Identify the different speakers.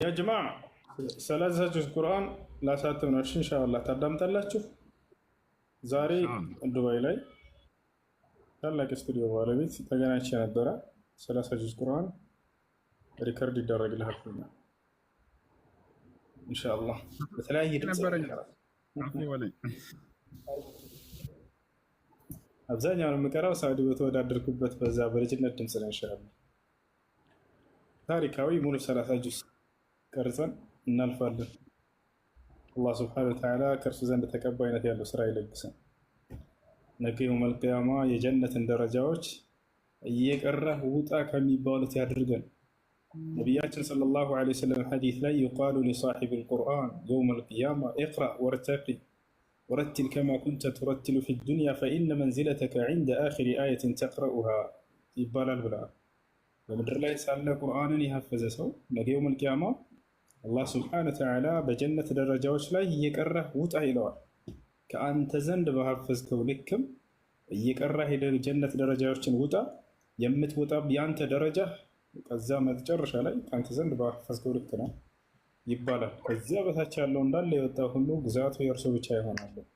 Speaker 1: ያ ጀማዓ 30 ጁዝ ቁርአን ላሳትም ነው። ኢንሻአላህ ታዳምጣላችሁ። ዛሬ ዱባይ ላይ ታላቅ ስቱዲዮ ባለቤት ተገናኝቼ ነበረ። 30 ጁዝ ቁርአን ሪከርድ ይደረግልሃል ኢንሻአላህ። በተለያየ ድምጽ አብዛኛውን የምቀራው ሳውዲ በተወዳደርኩበት በዛ በልጅነት ድምጽ ነው። ኢንሻአላህ ታሪካዊ ሙሉ 30 ጁዝ ቀርጸን እናልፋለን። አላህ ስብሐነሁ ወተዓላ ከእርሱ ዘንድ ተቀባይነት ያለው ስራ ይለግሰን። ነገ የውመል ቂያማ የጀነትን ደረጃዎች እየቀረህ ውጣ ከሚባሉት ያድርገን። ነቢያችን ሰለላሁ ዐለይሂ ወሰለም ሐዲስ ላይ ይቃሉ ሊሳሒቢል ቁርአን የውመል ቂያማ ኢቅረእ ወርተቂ ወረቲል ከማ ኩንተ ቱረቲሉ ፊ ዱንያ ፈኢነ መንዚለተከ ዒንደ አኺሪ አየትን ተቅረኡሃ ይባላል ብለዋል። በምድር ላይ ሳለ ቁርአንን የሐፈዘ ሰው ነገ የውመል ቂያማ አላህ ስብሐነሁ ወተዓላ በጀነት ደረጃዎች ላይ እየቀረህ ውጣ ይለዋል። ከአንተ ዘንድ በሐፈዝከው ልክም እየቀረህ ሄደህ ጀነት ደረጃዎችን ውጣ። የምትወጣ የአንተ ደረጃ ከዛ መጨረሻ ላይ ከአንተ ዘንድ በሐፈዝከው ልክ ነው ይባላል። ከዚያ በታች ያለው እንዳለ የወጣ ሁሉ ግዛቱ የእርሱ ብቻ ይሆናል።